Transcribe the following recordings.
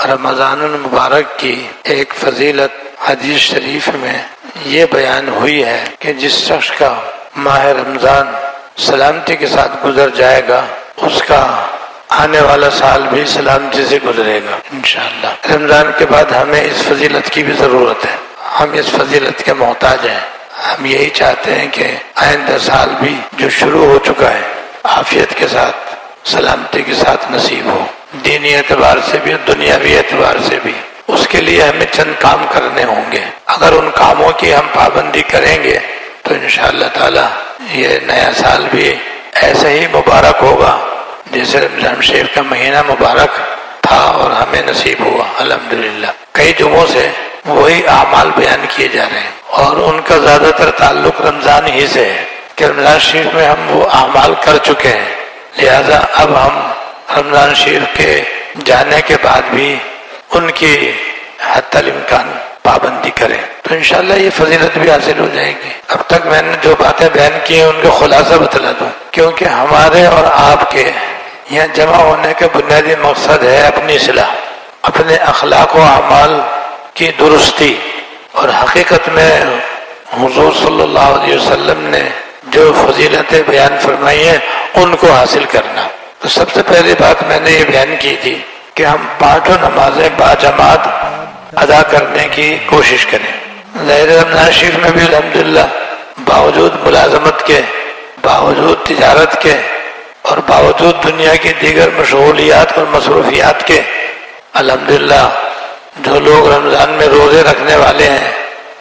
رمضان المبارک کی ایک فضیلت حدیث شریف میں یہ بیان ہوئی ہے کہ جس شخص کا ماہ رمضان سلامتی کے ساتھ گزر جائے گا اس کا آنے والا سال بھی سلامتی سے گزرے گا انشاءاللہ۔ رمضان کے بعد ہمیں اس فضیلت کی بھی ضرورت ہے، ہم اس فضیلت کے محتاج ہیں۔ ہم یہی چاہتے ہیں کہ آئندہ سال بھی جو شروع ہو چکا ہے عافیت کے ساتھ سلامتی کے ساتھ نصیب ہو، دینی اعتبار سے بھی دنیاوی اعتبار سے بھی۔ اس کے لیے ہمیں چند کام کرنے ہوں گے، اگر ان کاموں کی ہم پابندی کریں گے تو انشاءاللہ تعالی یہ نیا سال بھی ایسے ہی مبارک ہوگا جیسے رمضان شریف کا مہینہ مبارک تھا اور ہمیں نصیب ہوا الحمدللہ۔ کئی جمعوں سے وہی اعمال بیان کیے جا رہے ہیں اور ان کا زیادہ تر تعلق رمضان ہی سے ہے کہ رمضان شریف میں ہم وہ اعمال کر چکے ہیں، لہذا اب ہم رمضان شریف کے جانے کے بعد بھی ان کی حتی الامکان پابندی کریں تو انشاءاللہ یہ فضیلت بھی حاصل ہو جائے گی۔ اب تک میں نے جو باتیں بیان کی ہیں ان کا خلاصہ بتلا دوں، کیونکہ ہمارے اور آپ کے یہاں جمع ہونے کا بنیادی مقصد ہے اپنی اصلاح، اپنے اخلاق و اعمال کی درستی، اور حقیقت میں حضور صلی اللہ علیہ وسلم نے جو فضیلتیں بیان فرمائی ہیں ان کو حاصل کرنا۔ تو سب سے پہلی بات میں نے یہ بیان کی تھی کہ ہم پانچوں نمازیں باجماعت ادا کرنے کی کوشش کریں۔ ظاہر رمضان شریف میں بھی الحمدللہ باوجود ملازمت کے، باوجود تجارت کے اور باوجود دنیا کی دیگر مشغولیات اور مصروفیات کے، الحمدللہ جو لوگ رمضان میں روزے رکھنے والے ہیں،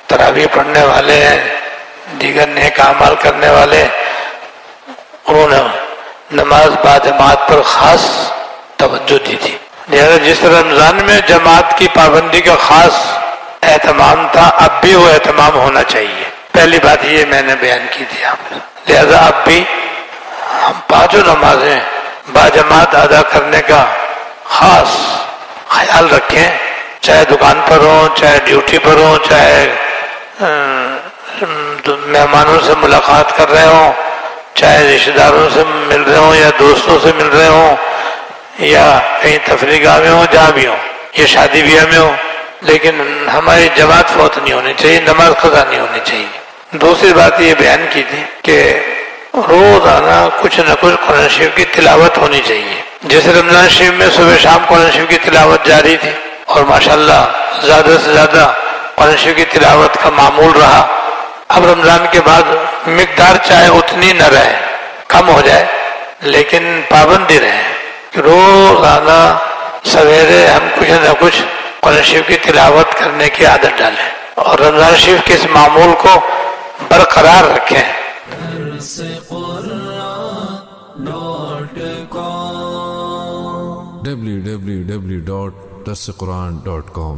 تراویح پڑھنے والے ہیں، دیگر نیک اعمال کرنے والے، انہوں نے نماز باجماعت پر خاص توجہ دی تھی۔ لہذا جس رمضان میں جماعت کی پابندی کا خاص اہتمام تھا، اب بھی وہ اہتمام ہونا چاہیے۔ پہلی بات یہ میں نے بیان کی تھی آپ کو۔ لہذا اب بھی ہم پانچوں نمازیں باجماعت ادا کرنے کا خاص خیال رکھیں، چاہے دکان پر ہوں، چاہے ڈیوٹی پر ہوں، چاہے مہمانوں سے ملاقات کر رہے ہوں، چاہے رشتہ داروں سے مل رہے ہوں یا دوستوں سے مل رہے ہوں یا کہیں تفریح گاہ میں ہوں، جہاں بھی ہوں، یا شادی بیاہ میں ہوں، لیکن ہماری جماعت فوت نہیں ہونی چاہیے، نماز قضا نہیں ہونی چاہیے۔ دوسری بات یہ بیان کی تھی کہ روزانہ کچھ نہ کچھ قرآن شریف کی تلاوت ہونی چاہیے۔ جیسے رمضان شریف میں صبح شام قرآن شریف کی تلاوت جاری تھی اور ماشاءاللہ زیادہ سے زیادہ قرآن شریف کی تلاوت کا معمول رہا، اب رمضان کے بعد مقدار چاہے اتنی نہ رہے، کم ہو جائے، لیکن پابندی رہے کہ روزانہ سویرے ہم کچھ نہ کچھ قرآن شریف کی تلاوت کرنے کی عادت ڈالیں اور رمضان شریف کے اس معمول کو برقرار رکھیں۔ www.darsequran.com